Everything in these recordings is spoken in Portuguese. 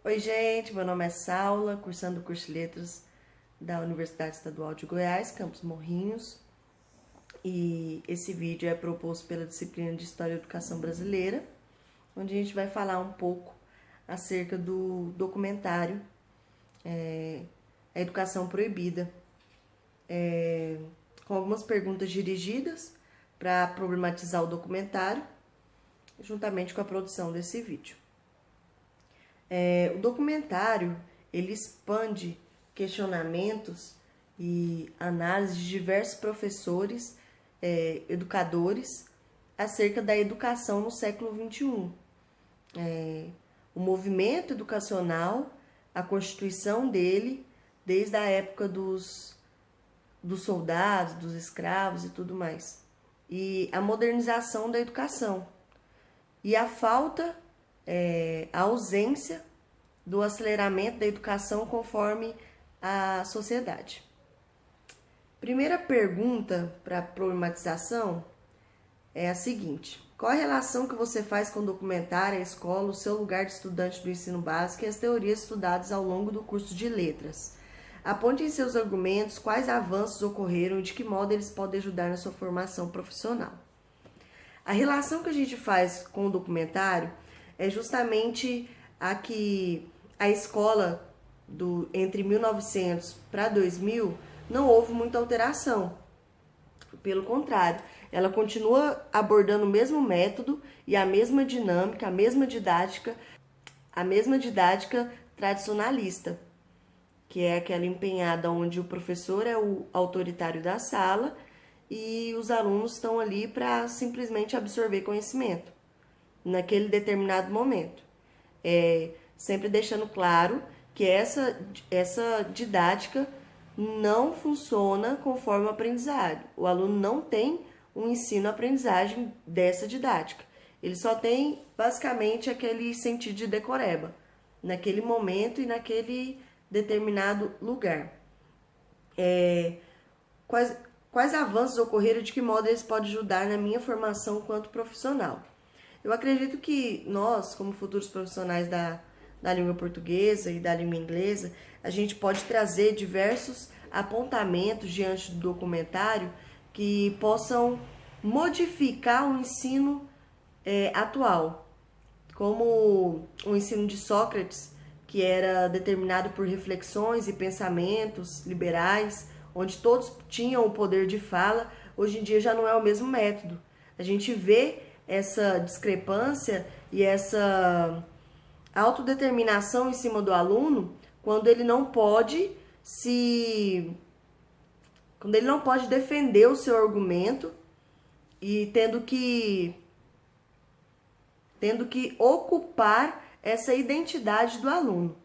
Oi, gente, meu nome é Saula, cursando o curso de Letras da Universidade Estadual de Goiás, Campus Morrinhos. E esse vídeo é proposto pela disciplina de História e Educação Brasileira, onde a gente vai falar um pouco acerca do documentário A Educação Proibida, com algumas perguntas dirigidas para problematizar o documentário, juntamente com a produção desse vídeo. O documentário, ele expande questionamentos e análises de diversos professores, educadores, acerca da educação no século XXI. O movimento educacional, a constituição dele, desde a época dos soldados, dos escravos e tudo mais. E a modernização da educação. E a falta, a ausência do aceleramento da educação conforme a sociedade. Primeira pergunta para a problematização é a seguinte: qual a relação que você faz com o documentário, a escola, o seu lugar de estudante do ensino básico e as teorias estudadas ao longo do curso de letras? Aponte em seus argumentos quais avanços ocorreram e de que modo eles podem ajudar na sua formação profissional. A relação que a gente faz com o documentário é justamente a que a escola entre 1900 para 2000 não houve muita alteração. Pelo contrário, ela continua abordando o mesmo método e a mesma dinâmica, a mesma didática tradicionalista, que é aquela empenhada onde o professor é o autoritário da sala e os alunos estão ali para simplesmente absorver conhecimento naquele determinado momento. Sempre deixando claro que essa didática não funciona conforme o aprendizado. O aluno não tem um ensino-aprendizagem dessa didática. Ele só tem, basicamente, aquele sentido de decoreba, naquele momento e naquele determinado lugar. Quais avanços ocorreram e de que modo eles podem ajudar na minha formação enquanto profissional? Eu acredito que nós, como futuros profissionais da língua portuguesa e da língua inglesa, a gente pode trazer diversos apontamentos diante do documentário que possam modificar o ensino atual, como o ensino de Sócrates, que era determinado por reflexões e pensamentos liberais, onde todos tinham o poder de fala. Hoje em dia já não é o mesmo método. A gente vê essa discrepância e essa autodeterminação em cima do aluno quando ele não pode defender o seu argumento e tendo que ocupar essa identidade do aluno.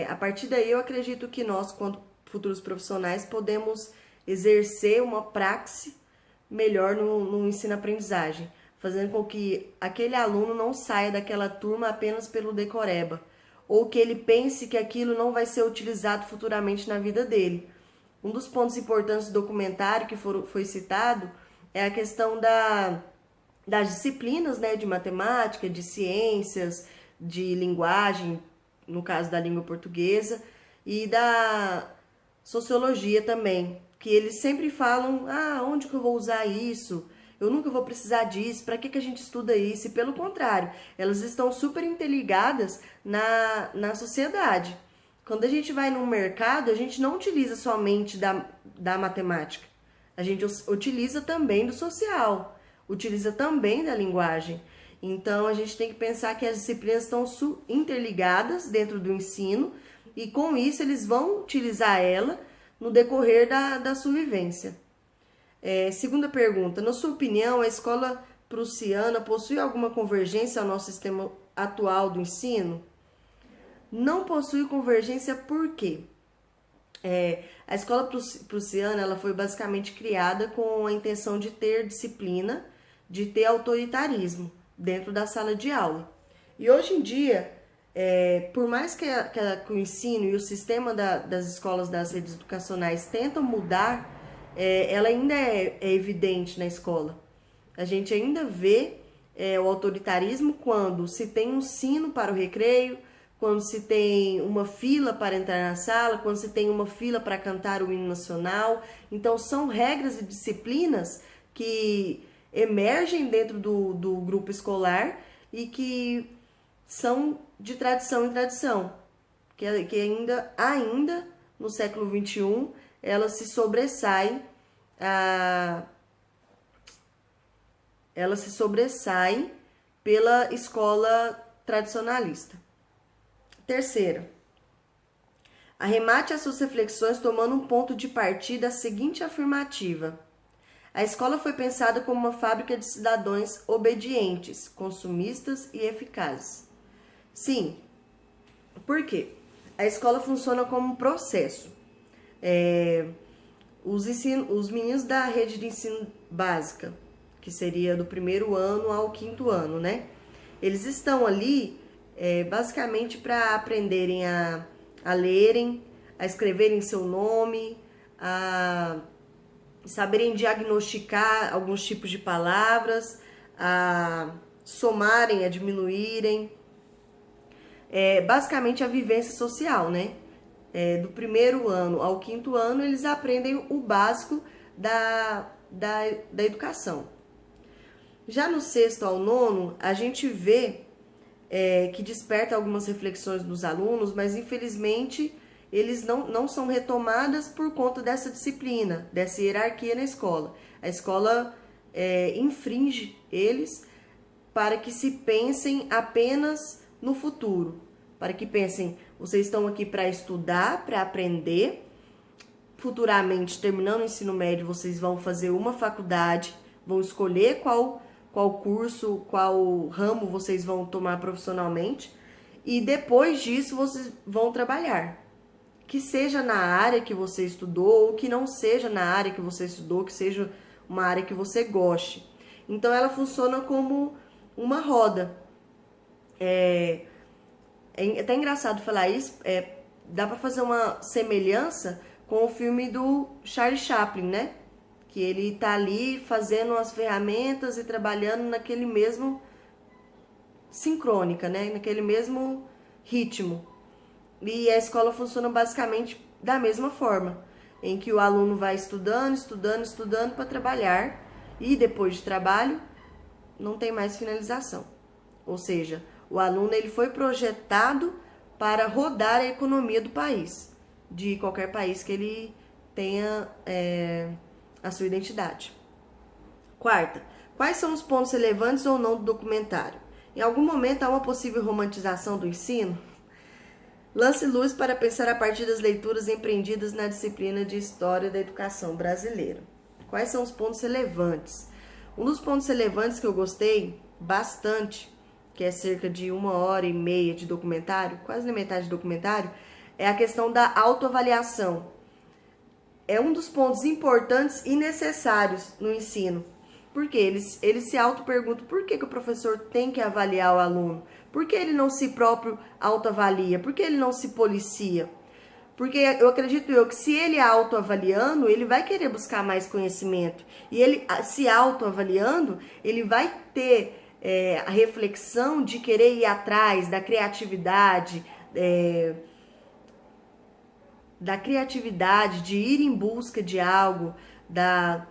A partir daí, eu acredito que nós, quanto futuros profissionais, podemos exercer uma praxe melhor no ensino-aprendizagem, fazendo com que aquele aluno não saia daquela turma apenas pelo decoreba, ou que ele pense que aquilo não vai ser utilizado futuramente na vida dele. Um dos pontos importantes do documentário que foi citado é a questão das disciplinas, né, de matemática, de ciências, de linguagem, no caso da língua portuguesa, e da sociologia também, que eles sempre falam: onde que eu vou usar isso? Eu nunca vou precisar disso, para que a gente estuda isso? E pelo contrário, elas estão super interligadas na sociedade. Quando a gente vai no mercado, a gente não utiliza somente da matemática, a gente utiliza também do social, utiliza também da linguagem. Então, a gente tem que pensar que as disciplinas estão interligadas dentro do ensino e, com isso, eles vão utilizar ela no decorrer da sua vivência. Segunda pergunta: na sua opinião, a escola prussiana possui alguma convergência ao nosso sistema atual do ensino? Não possui convergência por quê? A escola prussiana ela foi basicamente criada com a intenção de ter disciplina, de ter autoritarismo dentro da sala de aula. E hoje em dia, por mais que o ensino e o sistema das escolas, das redes educacionais tentam mudar, ela ainda é evidente na escola. A gente ainda vê o autoritarismo quando se tem um sino para o recreio, quando se tem uma fila para entrar na sala, quando se tem uma fila para cantar o hino nacional. Então, são regras e disciplinas que emergem dentro do grupo escolar e que são de tradição em tradição, que ainda no século XXI, elas se sobressaem pela escola tradicionalista. Terceira, arremate as suas reflexões tomando um ponto de partida a seguinte afirmativa: a escola foi pensada como uma fábrica de cidadãos obedientes, consumistas e eficazes. Sim, por quê? A escola funciona como um processo. Os meninos da rede de ensino básica, que seria do 1º ano ao 5º ano, né? Eles estão ali basicamente para aprenderem a lerem, a escreverem seu nome, a saberem diagnosticar alguns tipos de palavras, a somarem, a diminuírem. Basicamente a vivência social, né? Do 1º ano ao 5º ano, eles aprendem o básico da educação. Já no 6º ao 9º, a gente vê que desperta algumas reflexões dos alunos, mas infelizmente eles não são retomadas por conta dessa disciplina, dessa hierarquia na escola. A escola infringe eles para que se pensem apenas no futuro, para que pensem, vocês estão aqui para estudar, para aprender, futuramente, terminando o ensino médio, vocês vão fazer uma faculdade, vão escolher qual curso, qual ramo vocês vão tomar profissionalmente, e depois disso vocês vão trabalhar. Que seja na área que você estudou, ou que não seja na área que você estudou, que seja uma área que você goste. Então ela funciona como uma roda. É até engraçado falar isso, dá para fazer uma semelhança com o filme do Charlie Chaplin, né? Que ele tá ali fazendo as ferramentas e trabalhando naquele mesmo sincrônica, né? Naquele mesmo ritmo. E a escola funciona basicamente da mesma forma, em que o aluno vai estudando para trabalhar, e depois de trabalho não tem mais finalização. Ou seja, o aluno ele foi projetado para rodar a economia do país, de qualquer país que ele tenha a sua identidade. Quarta, quais são os pontos relevantes ou não do documentário? Em algum momento há uma possível romantização do ensino? Lance luz para pensar a partir das leituras empreendidas na disciplina de História da Educação Brasileira. Quais são os pontos relevantes? Um dos pontos relevantes que eu gostei bastante, que é cerca de 1h30 de documentário, quase na metade do documentário, é a questão da autoavaliação. É um dos pontos importantes e necessários no ensino. Porque eles se auto-perguntam por que o professor tem que avaliar o aluno? Por que ele não se próprio autoavalia? Por que ele não se policia? Porque eu acredito que se ele autoavaliando, ele vai querer buscar mais conhecimento. E ele se autoavaliando, ele vai ter a reflexão de querer ir atrás da criatividade, de ir em busca de algo,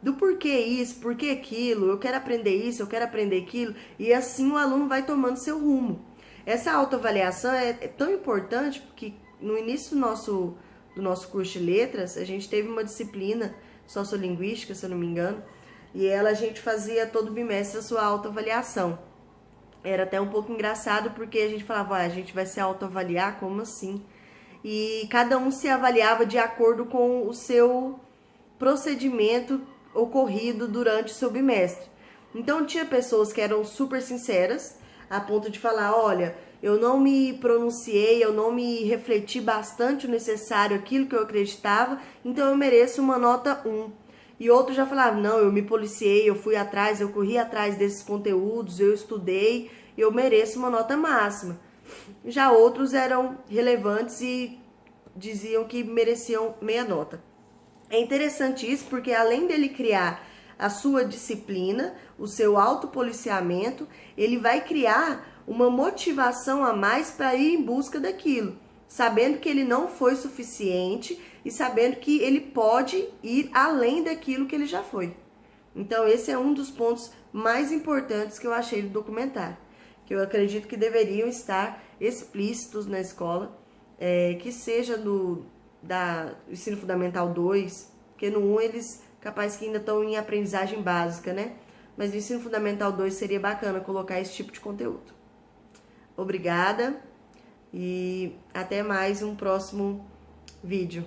do porquê isso, porquê aquilo, eu quero aprender isso, eu quero aprender aquilo, e assim o aluno vai tomando seu rumo. Essa autoavaliação é tão importante porque no início do nosso curso de letras, a gente teve uma disciplina sociolinguística, se eu não me engano, e a gente fazia todo bimestre a sua autoavaliação. Era até um pouco engraçado porque a gente falava, a gente vai se autoavaliar, como assim? E cada um se avaliava de acordo com o seu procedimento ocorrido durante o seu bimestre. Então tinha pessoas que eram super sinceras, a ponto de falar, olha, eu não me pronunciei, eu não me refleti bastante o necessário, aquilo que eu acreditava, então eu mereço uma nota 1. E outros já falavam, não, eu me policiei, eu fui atrás, eu corri atrás desses conteúdos, eu estudei, eu mereço uma nota máxima. Já outros eram relevantes e diziam que mereciam meia nota. É interessante isso porque além dele criar a sua disciplina, o seu autopoliciamento, ele vai criar uma motivação a mais para ir em busca daquilo, sabendo que ele não foi suficiente e sabendo que ele pode ir além daquilo que ele já foi. Então esse é um dos pontos mais importantes que eu achei do documentário, que eu acredito que deveriam estar explícitos na escola, que seja do ensino fundamental 2, porque no 1 eles capaz que ainda estão em aprendizagem básica, né? Mas no ensino fundamental 2 seria bacana colocar esse tipo de conteúdo. Obrigada e até mais um próximo vídeo.